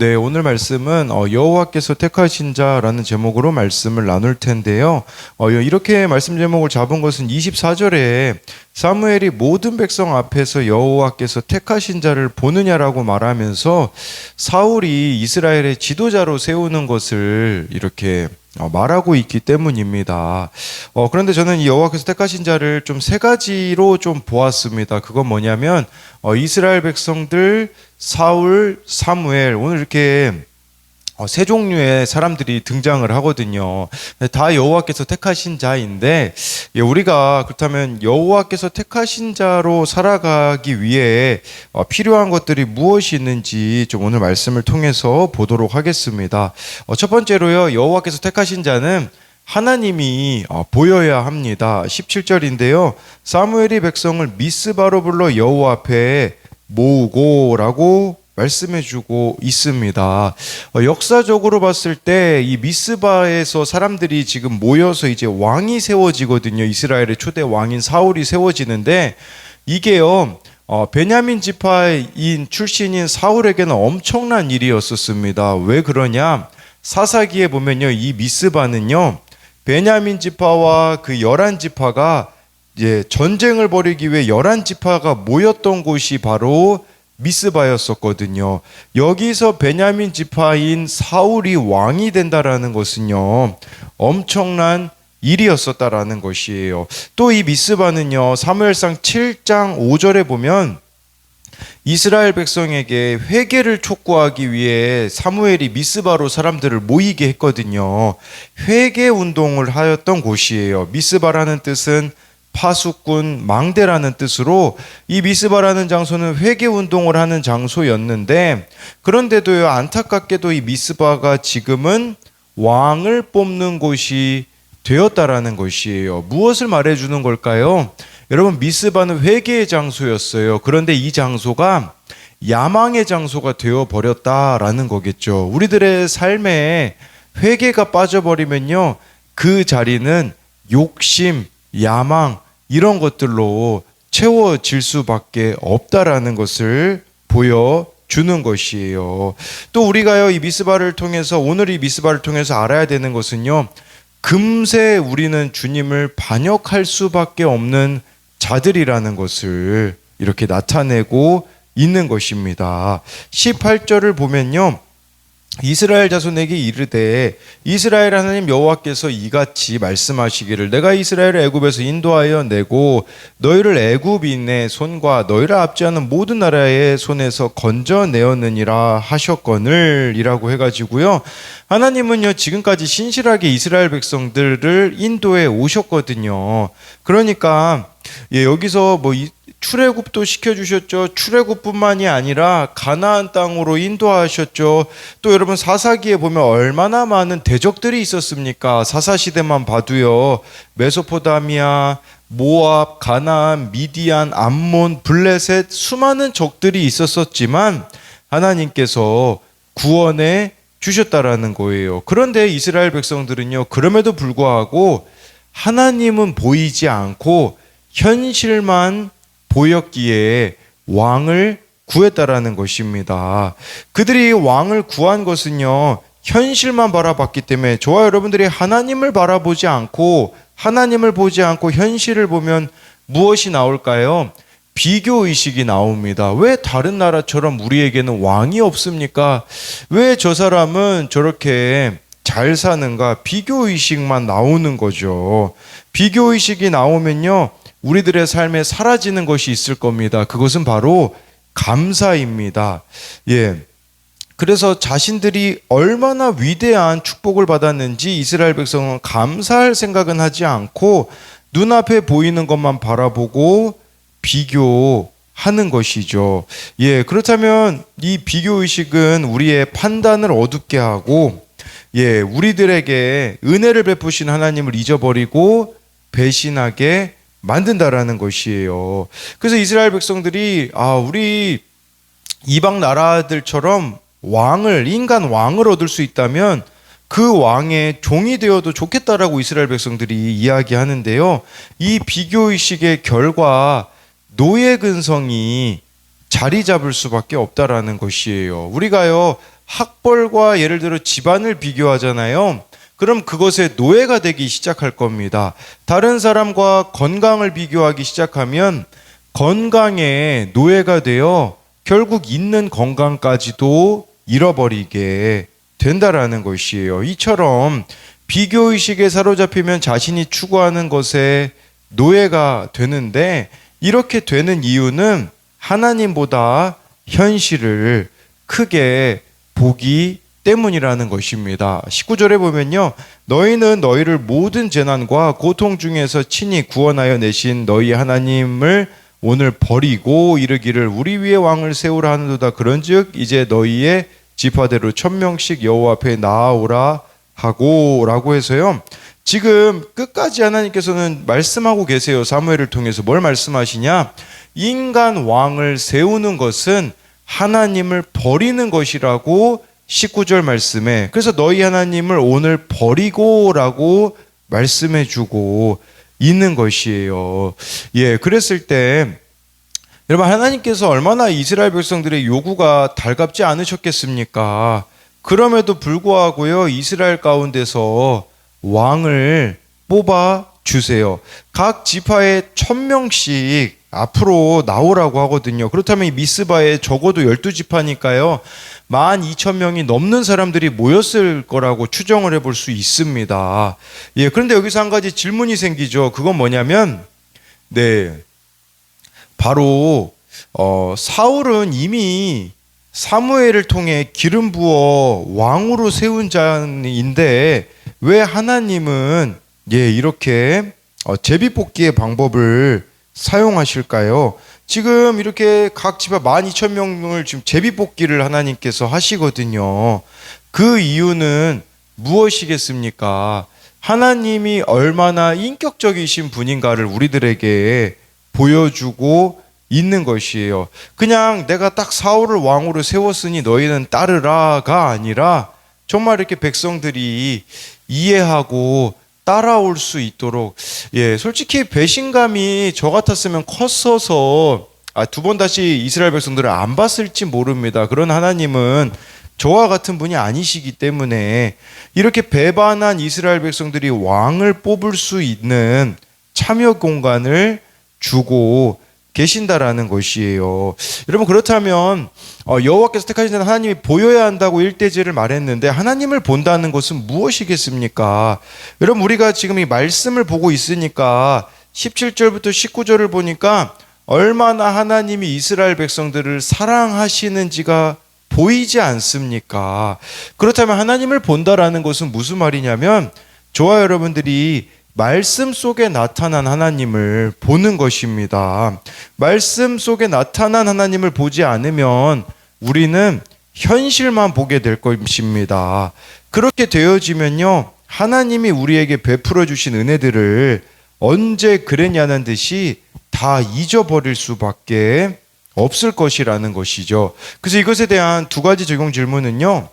네, 오늘 말씀은 여호와께서 택하신 자라는 제목으로 말씀을 나눌 텐데요. 이렇게 말씀 제목을 잡은 것은 24절에 사무엘이 모든 백성 앞에서 여호와께서 택하신 자를 보느냐라고 말하면서 사울이 이스라엘의 지도자로 세우는 것을 이렇게 말하고 있기 때문입니다. 그런데 저는 이 여호와께서 택하신 자를 좀 세 가지로 좀 보았습니다. 그건 뭐냐면 이스라엘 백성들, 사울, 사무엘, 오늘 이렇게 세 종류의 사람들이 등장을 하거든요. 다 여호와께서 택하신 자인데, 우리가 그렇다면 여호와께서 택하신 자로 살아가기 위해 필요한 것들이 무엇이 있는지 좀 오늘 말씀을 통해서 보도록 하겠습니다. 첫 번째로요, 여호와께서 택하신 자는 하나님이 보여야 합니다. 17절인데요. 사무엘이 백성을 미스바로 불러 여호와 앞에 모으고라고 말씀해주고 있습니다. 역사적으로 봤을 때 이 미스바에서 사람들이 지금 모여서 이제 왕이 세워지거든요. 이스라엘의 초대 왕인 사울이 세워지는데 이게요. 베냐민 지파인 출신인 사울에게는 엄청난 일이었었습니다. 왜 그러냐? 사사기에 보면요. 이 미스바는요. 베냐민 지파와 그 11지파가 전쟁을 벌이기 위해 11지파가 모였던 곳이 바로 미스바였었거든요. 여기서 베냐민 지파인 사울이 왕이 된다라는 것은요. 엄청난 일이었었다라는 것이에요. 또 이 미스바는요. 사무엘상 7장 5절에 보면 이스라엘 백성에게 회개를 촉구하기 위해 사무엘이 미스바로 사람들을 모이게 했거든요. 회개 운동을 하였던 곳이에요. 미스바라는 뜻은 파수꾼, 망대라는 뜻으로 이 미스바라는 장소는 회개 운동을 하는 장소였는데, 그런데도요, 안타깝게도 이 미스바가 지금은 왕을 뽑는 곳이 되었다라는 것이에요. 무엇을 말해주는 걸까요? 여러분, 미스바는 회개의 장소였어요. 그런데 이 장소가 야망의 장소가 되어버렸다라는 거겠죠. 우리들의 삶에 회개가 빠져버리면요, 그 자리는 욕심, 야망, 이런 것들로 채워질 수밖에 없다라는 것을 보여주는 것이에요. 또 우리가요, 이 미스바를 통해서, 오늘 이 미스바를 통해서 알아야 되는 것은요, 금세 우리는 주님을 반역할 수밖에 없는 자들이라는 것을 이렇게 나타내고 있는 것입니다. 18절을 보면요. 이스라엘 자손에게 이르되 이스라엘 하나님 여호와께서 이같이 말씀하시기를 내가 이스라엘을 애굽에서 인도하여 내고 너희를 애굽인의 손과 너희를 압제하는 모든 나라의 손에서 건져내었느니라 하셨거늘 이라고 해가지고요. 하나님은요 지금까지 신실하게 이스라엘 백성들을 인도해 오셨거든요. 그러니까 여기서 출애굽도 시켜주셨죠. 출애굽뿐만이 아니라 가나안 땅으로 인도하셨죠. 또 여러분 사사기에 보면 얼마나 많은 대적들이 있었습니까? 사사시대만 봐도요. 메소포타미아, 모압, 가나안, 미디안, 암몬, 블레셋 수많은 적들이 있었지만 하나님께서 구원해 주셨다라는 거예요. 그런데 이스라엘 백성들은요. 그럼에도 불구하고 하나님은 보이지 않고 현실만 보였기에 왕을 구했다라는 것입니다. 그들이 왕을 구한 것은요, 현실만 바라봤기 때문에 저와 여러분들이 하나님을 바라보지 않고 하나님을 보지 않고 현실을 보면 무엇이 나올까요? 비교의식이 나옵니다. 왜 다른 나라처럼 우리에게는 왕이 없습니까? 왜 저 사람은 저렇게 잘 사는가? 비교의식만 나오는 거죠. 비교의식이 나오면요, 우리들의 삶에 사라지는 것이 있을 겁니다. 그것은 바로 감사입니다. 그래서 자신들이 얼마나 위대한 축복을 받았는지 이스라엘 백성은 감사할 생각은 하지 않고 눈앞에 보이는 것만 바라보고 비교하는 것이죠. 그렇다면 이 비교의식은 우리의 판단을 어둡게 하고 우리들에게 은혜를 베푸신 하나님을 잊어버리고 배신하게 만든다라는 것이에요. 그래서 이스라엘 백성들이 우리 이방 나라들처럼 인간 왕을 얻을 수 있다면 그 왕의 종이 되어도 좋겠다라고 이스라엘 백성들이 이야기하는데요. 이 비교의식의 결과 노예 근성이 자리 잡을 수밖에 없다라는 것이에요. 우리가요 학벌과 예를 들어 집안을 비교하잖아요. 그럼 그것에 노예가 되기 시작할 겁니다. 다른 사람과 건강을 비교하기 시작하면 건강에 노예가 되어 결국 있는 건강까지도 잃어버리게 된다라는 것이에요. 이처럼 비교의식에 사로잡히면 자신이 추구하는 것에 노예가 되는데, 이렇게 되는 이유는 하나님보다 현실을 크게 보기 때문이라는 것입니다. 19절에 보면요, 너희는 너희를 모든 재난과 고통 중에서 친히 구원하여 내신 너희 하나님을 오늘 버리고 이르기를 우리 위에 왕을 세우라 하는도다. 그런즉 이제 너희의 지파대로 1000명씩 여호와 앞에 나아오라 하고 라고 해서요, 지금 끝까지 하나님께서는 말씀하고 계세요. 사무엘을 통해서 뭘 말씀하시냐, 인간 왕을 세우는 것은 하나님을 버리는 것이라고 19절 말씀에, 그래서 너희 하나님을 오늘 버리고 라고 말씀해 주고 있는 것이에요. 예, 그랬을 때 여러분, 하나님께서 얼마나 이스라엘 백성들의 요구가 달갑지 않으셨겠습니까? 그럼에도 불구하고요, 이스라엘 가운데서 왕을 뽑아 주세요. 각 지파에 1000명씩 앞으로 나오라고 하거든요. 그렇다면 이 미스바에 적어도 12지파니까요 12,000명이 넘는 사람들이 모였을 거라고 추정을 해볼 수 있습니다. 예, 그런데 여기서 한 가지 질문이 생기죠. 그건 뭐냐면, 바로 사울은 이미 사무엘을 통해 기름 부어 왕으로 세운 자인데 왜 하나님은 이렇게 제비뽑기의 방법을 사용하실까요? 지금 이렇게 각 지파 12,000명을 지금 제비뽑기를 하나님께서 하시거든요. 그 이유는 무엇이겠습니까? 하나님이 얼마나 인격적이신 분인가를 우리들에게 보여주고 있는 것이에요. 그냥 내가 딱 사울을 왕으로 세웠으니 너희는 따르라가 아니라 정말 이렇게 백성들이 이해하고 따라올 수 있도록, 솔직히 배신감이 저 같았으면 컸어서 두 번 다시 이스라엘 백성들을 안 봤을지 모릅니다. 그런 하나님은 저와 같은 분이 아니시기 때문에 이렇게 배반한 이스라엘 백성들이 왕을 뽑을 수 있는 참여 공간을 주고 계신다라는 것이에요. 여러분, 그렇다면 여호와께서 택하신 자는 하나님이 보여야 한다고 일대제를 말했는데 하나님을 본다는 것은 무엇이겠습니까? 여러분, 우리가 지금 이 말씀을 보고 있으니까 17절부터 19절을 보니까 얼마나 하나님이 이스라엘 백성들을 사랑하시는지가 보이지 않습니까? 그렇다면 하나님을 본다라는 것은 무슨 말이냐면, 저와 여러분들이 말씀 속에 나타난 하나님을 보는 것입니다. 말씀 속에 나타난 하나님을 보지 않으면 우리는 현실만 보게 될 것입니다. 그렇게 되어지면요, 하나님이 우리에게 베풀어 주신 은혜들을 언제 그랬냐는 듯이 다 잊어버릴 수밖에 없을 것이라는 것이죠. 그래서 이것에 대한 두 가지 적용 질문은요,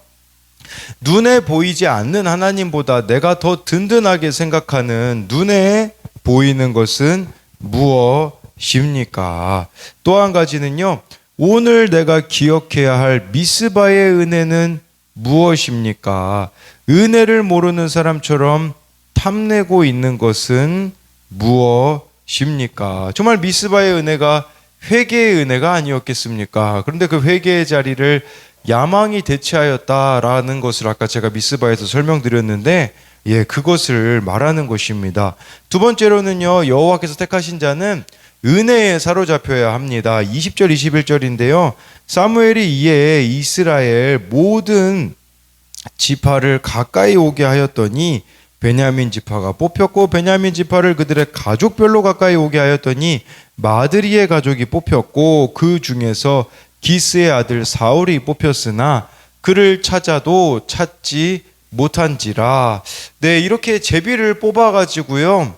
눈에 보이지 않는 하나님보다 내가 더 든든하게 생각하는 눈에 보이는 것은 무엇입니까? 또 한 가지는요, 오늘 내가 기억해야 할 미스바의 은혜는 무엇입니까? 은혜를 모르는 사람처럼 탐내고 있는 것은 무엇입니까? 정말 미스바의 은혜가 회개의 은혜가 아니었겠습니까? 그런데 그 회개의 자리를 야망이 대체하였다라는 것을 아까 제가 미스바에서 설명드렸는데, 그것을 말하는 것입니다. 두 번째로는요, 여호와께서 택하신 자는 은혜에 사로잡혀야 합니다. 20절 21절인데요 사무엘이 이에 이스라엘 모든 지파를 가까이 오게 하였더니 베냐민 지파가 뽑혔고, 베냐민 지파를 그들의 가족별로 가까이 오게 하였더니 마드리의 가족이 뽑혔고, 그 중에서 기스의 아들 사울이 뽑혔으나 그를 찾아도 찾지 못한지라. 이렇게 제비를 뽑아가지고요,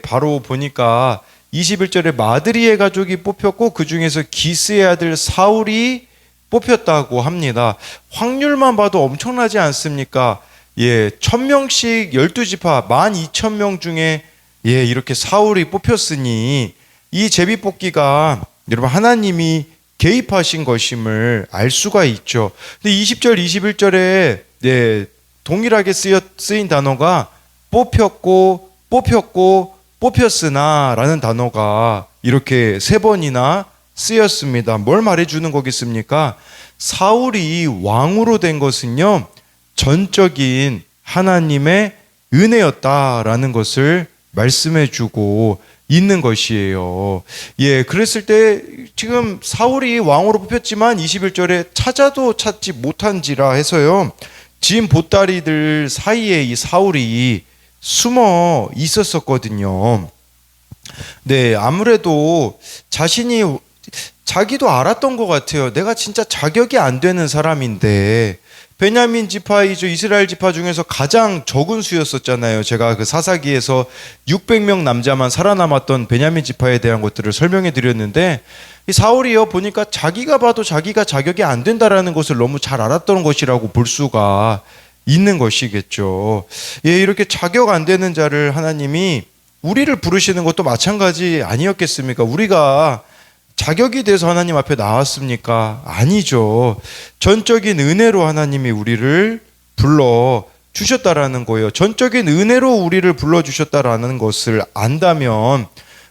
바로 보니까 21절에 마드리의 가족이 뽑혔고 그 중에서 기스의 아들 사울이 뽑혔다고 합니다. 확률만 봐도 엄청나지 않습니까? 1000명씩 12지파 12,000명 중에 이렇게 사울이 뽑혔으니 이 제비 뽑기가 여러분 하나님이 개입하신 것임을 알 수가 있죠. 근데 20절, 21절에 동일하게 쓰인 단어가 뽑혔고 뽑혔으나 라는 단어가 이렇게 3번이나 쓰였습니다. 뭘 말해주는 거겠습니까? 사울이 왕으로 된 것은요, 전적인 하나님의 은혜였다라는 것을 말씀해주고 있는 것이에요. 그랬을 때 지금 사울이 왕으로 뽑혔지만 21절에 찾아도 찾지 못한지라 해서요, 지은 보따리들 사이에 이 사울이 숨어 있었었거든요. 아무래도 자기도 알았던 것 같아요. 내가 진짜 자격이 안 되는 사람인데, 베냐민 지파이죠. 이스라엘 지파 중에서 가장 적은 수였었잖아요. 제가 그 사사기에서 600명 남자만 살아남았던 베냐민 지파에 대한 것들을 설명해 드렸는데, 이 사울이요, 보니까 자기가 봐도 자기가 자격이 안 된다라는 것을 너무 잘 알았던 것이라고 볼 수가 있는 것이겠죠. 이렇게 자격 안 되는 자를 하나님이 우리를 부르시는 것도 마찬가지 아니었겠습니까? 우리가 자격이 돼서 하나님 앞에 나왔습니까? 아니죠. 전적인 은혜로 하나님이 우리를 불러 주셨다라는 거예요. 전적인 은혜로 우리를 불러 주셨다라는 것을 안다면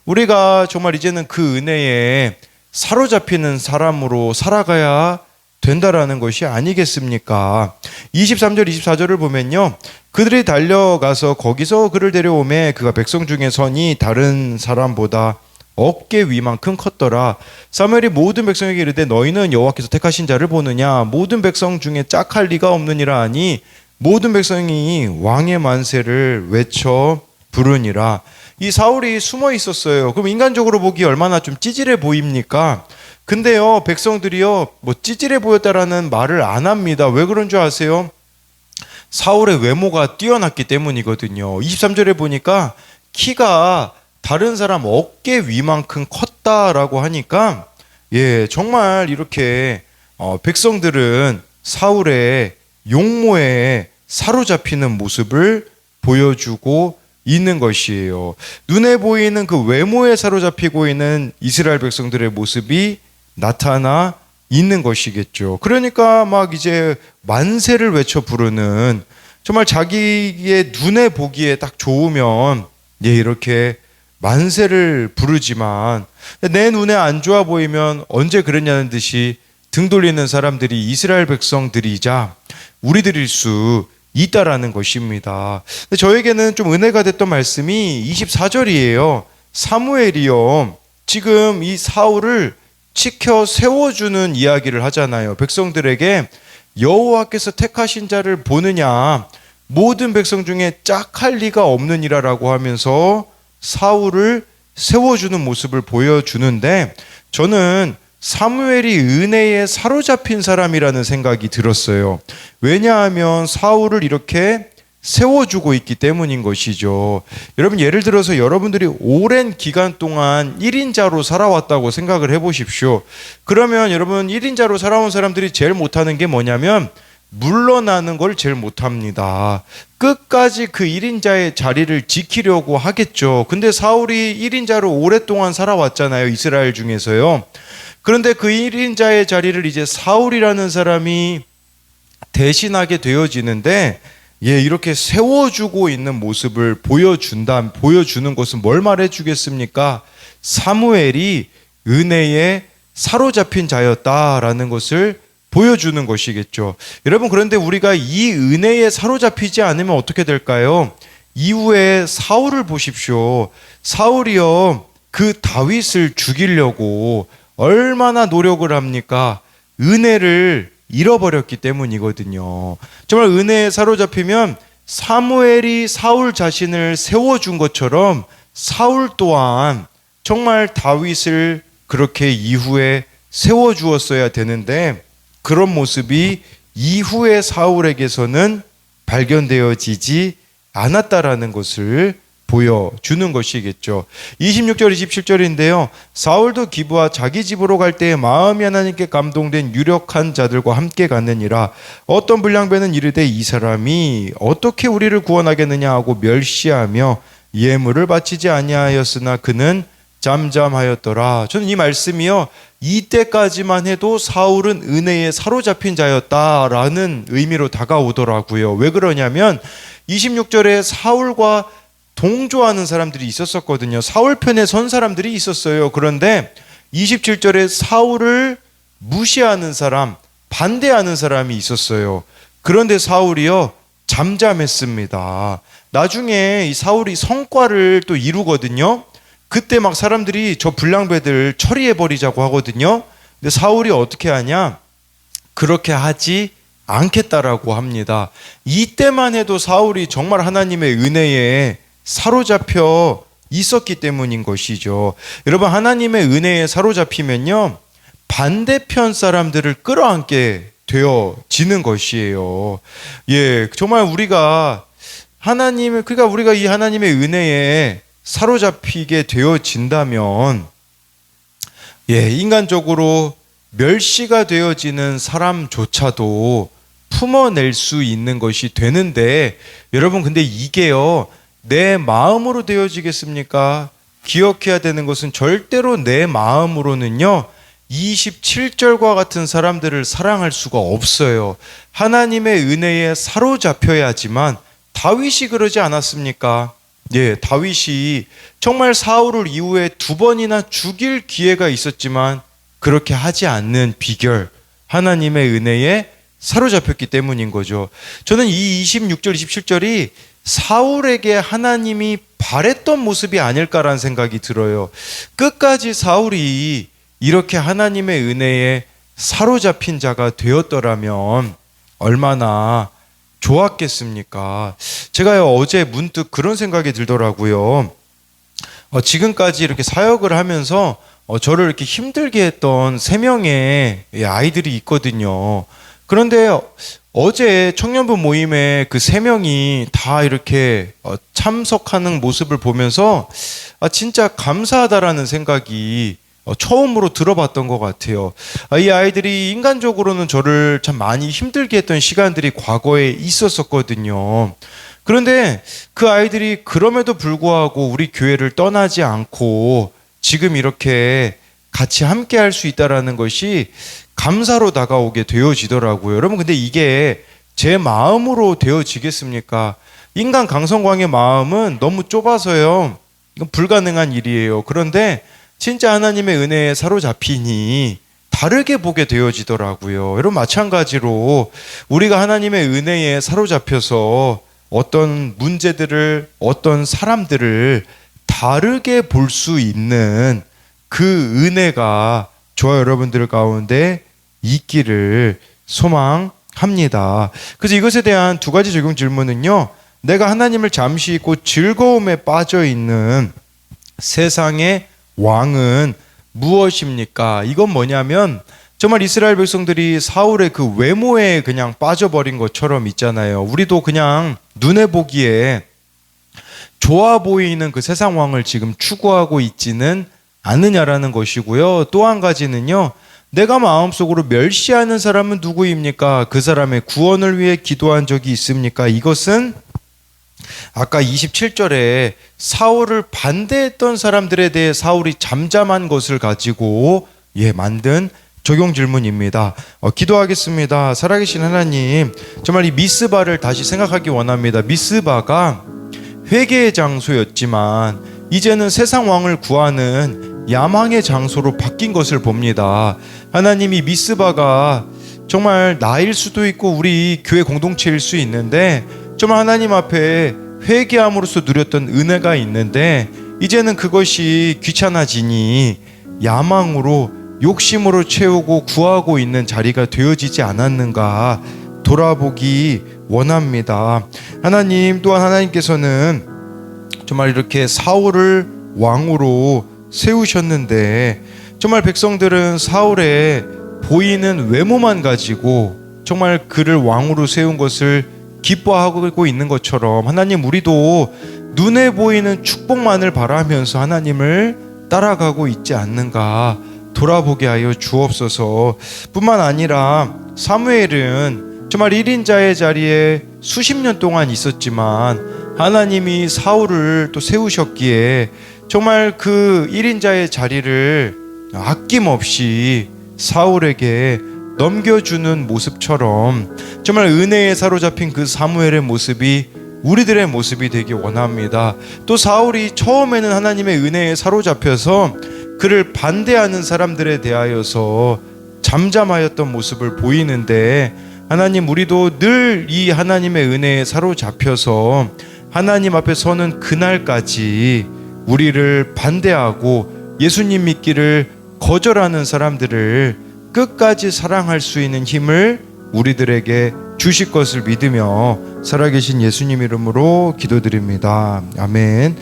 우리가 정말 이제는 그 은혜에 사로잡히는 사람으로 살아가야 된다라는 것이 아니겠습니까? 23절, 24절을 보면요, 그들이 달려가서 거기서 그를 데려오매 그가 백성 중에 선이 다른 사람보다 어깨 위만큼 컸더라. 사무엘이 모든 백성에게 이르되 너희는 여호와께서 택하신 자를 보느냐? 모든 백성 중에 짝할 리가 없느니라 하니 모든 백성이 왕의 만세를 외쳐 부르니라. 이 사울이 숨어 있었어요. 그럼 인간적으로 보기 얼마나 좀 찌질해 보입니까? 근데요, 백성들이요, 뭐 찌질해 보였다라는 말을 안 합니다. 왜 그런 줄 아세요? 사울의 외모가 뛰어났기 때문이거든요. 23절에 보니까 키가 다른 사람 어깨 위만큼 컸다라고 하니까, 정말 이렇게 백성들은 사울의 용모에 사로잡히는 모습을 보여주고 있는 것이에요. 눈에 보이는 그 외모에 사로잡히고 있는 이스라엘 백성들의 모습이 나타나 있는 것이겠죠. 그러니까 막 이제 만세를 외쳐 부르는, 정말 자기의 눈에 보기에 딱 좋으면 이렇게 만세를 부르지만 내 눈에 안 좋아 보이면 언제 그랬냐는 듯이 등 돌리는 사람들이 이스라엘 백성들이자 우리들일 수 있다라는 것입니다. 저에게는 좀 은혜가 됐던 말씀이 24절이에요. 사무엘이요, 지금 이 사울을 지켜 세워주는 이야기를 하잖아요. 백성들에게 여호와께서 택하신 자를 보느냐, 모든 백성 중에 짝할 리가 없느니라라고 하면서 사울을 세워주는 모습을 보여주는데, 저는 사무엘이 은혜에 사로잡힌 사람이라는 생각이 들었어요. 왜냐하면 사울을 이렇게 세워주고 있기 때문인 것이죠. 여러분, 예를 들어서 여러분들이 오랜 기간 동안 1인자로 살아왔다고 생각을 해보십시오. 그러면 여러분, 1인자로 살아온 사람들이 제일 못하는 게 뭐냐면 물러나는 걸 제일 못합니다. 끝까지 그 1인자의 자리를 지키려고 하겠죠. 근데 사울이 1인자로 오랫동안 살아왔잖아요, 이스라엘 중에서요. 그런데 그 1인자의 자리를 이제 사울이라는 사람이 대신하게 되어지는데, 이렇게 세워주고 있는 모습을 보여주는 것은 뭘 말해주겠습니까? 사무엘이 은혜에 사로잡힌 자였다라는 것을 보여주는 것이겠죠. 여러분, 그런데 우리가 이 은혜에 사로잡히지 않으면 어떻게 될까요? 이후에 사울을 보십시오. 사울이요, 그 다윗을 죽이려고 얼마나 노력을 합니까? 은혜를 잃어버렸기 때문이거든요. 정말 은혜에 사로잡히면 사무엘이 사울 자신을 세워준 것처럼 사울 또한 정말 다윗을 그렇게 이후에 세워주었어야 되는데, 그런 모습이 이후의 사울에게서는 발견되어지지 않았다라는 것을 보여주는 것이겠죠. 26절 27절인데요. 사울도 기브와 자기 집으로 갈 때에 마음이 하나님께 감동된 유력한 자들과 함께 갔느니라. 어떤 불량배는 이르되 이 사람이 어떻게 우리를 구원하겠느냐 하고 멸시하며 예물을 바치지 아니하였으나 그는 잠잠하였더라. 저는 이 말씀이요, 이때까지만 해도 사울은 은혜에 사로잡힌 자였다라는 의미로 다가오더라고요. 왜 그러냐면 26절에 사울과 동조하는 사람들이 있었거든요. 사울 편에 선 사람들이 있었어요. 그런데 27절에 사울을 무시하는 사람, 반대하는 사람이 있었어요. 그런데 사울이요, 잠잠했습니다. 나중에 이 사울이 성과를 또 이루거든요. 그때 막 사람들이 저 불량배들 처리해버리자고 하거든요. 근데 사울이 어떻게 하냐? 그렇게 하지 않겠다라고 합니다. 이때만 해도 사울이 정말 하나님의 은혜에 사로잡혀 있었기 때문인 것이죠. 여러분, 하나님의 은혜에 사로잡히면요, 반대편 사람들을 끌어안게 되어지는 것이에요. 예, 정말 우리가 그러니까 우리가 이 하나님의 은혜에 사로잡히게 되어진다면, 예, 인간적으로 멸시가 되어지는 사람조차도 품어낼 수 있는 것이 되는데, 여러분, 근데 이게요, 내 마음으로 되어지겠습니까? 기억해야 되는 것은 절대로 내 마음으로는요, 27절과 같은 사람들을 사랑할 수가 없어요. 하나님의 은혜에 사로잡혀야지만, 다윗이 그러지 않았습니까? 예, 다윗이 정말 사울을 이후에 2번이나 죽일 기회가 있었지만 그렇게 하지 않는 비결, 하나님의 은혜에 사로잡혔기 때문인 거죠. 저는 이 26절, 27절이 사울에게 하나님이 바랬던 모습이 아닐까라는 생각이 들어요. 끝까지 사울이 이렇게 하나님의 은혜에 사로잡힌 자가 되었더라면 얼마나 좋았겠습니까? 제가요, 어제 문득 그런 생각이 들더라고요. 지금까지 이렇게 사역을 하면서 저를 이렇게 힘들게 했던 3명의 아이들이 있거든요. 그런데 어제 청년부 모임에 그 3명이 다 이렇게 참석하는 모습을 보면서 진짜 감사하다라는 생각이 처음으로 들어봤던 것 같아요. 이 아이들이 인간적으로는 저를 참 많이 힘들게 했던 시간들이 과거에 있었었거든요. 그런데 그 아이들이 그럼에도 불구하고 우리 교회를 떠나지 않고 지금 이렇게 같이 함께 할 수 있다라는 것이 감사로 다가오게 되어지더라고요. 여러분, 근데 이게 제 마음으로 되어지겠습니까? 인간 강성광의 마음은 너무 좁아서요, 이건 불가능한 일이에요. 그런데 진짜 하나님의 은혜에 사로잡히니 다르게 보게 되어지더라고요. 여러분, 마찬가지로 우리가 하나님의 은혜에 사로잡혀서 어떤 문제들을, 어떤 사람들을 다르게 볼 수 있는 그 은혜가 저와 여러분들 가운데 있기를 소망합니다. 그래서 이것에 대한 2가지 적용 질문은요, 내가 하나님을 잠시 잊고 즐거움에 빠져 있는 세상의 왕은 무엇입니까? 이건 뭐냐면 정말 이스라엘 백성들이 사울의 그 외모에 그냥 빠져버린 것처럼 있잖아요. 우리도 그냥 눈에 보기에 좋아 보이는 그 세상 왕을 지금 추구하고 있지는 않느냐라는 것이고요. 또 한 가지는요, 내가 마음속으로 멸시하는 사람은 누구입니까? 그 사람의 구원을 위해 기도한 적이 있습니까? 이것은 아까 27절에 사울을 반대했던 사람들에 대해 사울이 잠잠한 것을 가지고 만든 적용 질문입니다. 기도하겠습니다. 살아계신 하나님, 정말 이 미스바를 다시 생각하기 원합니다. 미스바가 회개의 장소였지만 이제는 세상 왕을 구하는 야망의 장소로 바뀐 것을 봅니다. 하나님이 미스바가 정말 나일 수도 있고 우리 교회 공동체일 수 있는데 정말 하나님 앞에 회개함으로써 누렸던 은혜가 있는데 이제는 그것이 귀찮아지니 야망으로, 욕심으로 채우고 구하고 있는 자리가 되어지지 않았는가 돌아보기 원합니다. 하나님, 또한 하나님께서는 정말 이렇게 사울을 왕으로 세우셨는데 정말 백성들은 사울의 보이는 외모만 가지고 정말 그를 왕으로 세운 것을 기뻐하고 있는 것처럼 하나님, 우리도 눈에 보이는 축복만을 바라면서 하나님을 따라가고 있지 않는가 돌아보게 하여 주옵소서. 뿐만 아니라 사무엘은 정말 1인자의 자리에 수십 년 동안 있었지만 하나님이 사울을 또 세우셨기에 정말 그 1인자의 자리를 아낌없이 사울에게 넘겨주는 모습처럼 정말 은혜에 사로잡힌 그 사무엘의 모습이 우리들의 모습이 되기 원합니다. 또 사울이 처음에는 하나님의 은혜에 사로잡혀서 그를 반대하는 사람들에 대하여서 잠잠하였던 모습을 보이는데, 하나님, 우리도 늘 이 하나님의 은혜에 사로잡혀서 하나님 앞에 서는 그날까지 우리를 반대하고 예수님 믿기를 거절하는 사람들을 끝까지 사랑할 수 있는 힘을 우리들에게 주실 것을 믿으며 살아계신 예수님 이름으로 기도드립니다. 아멘.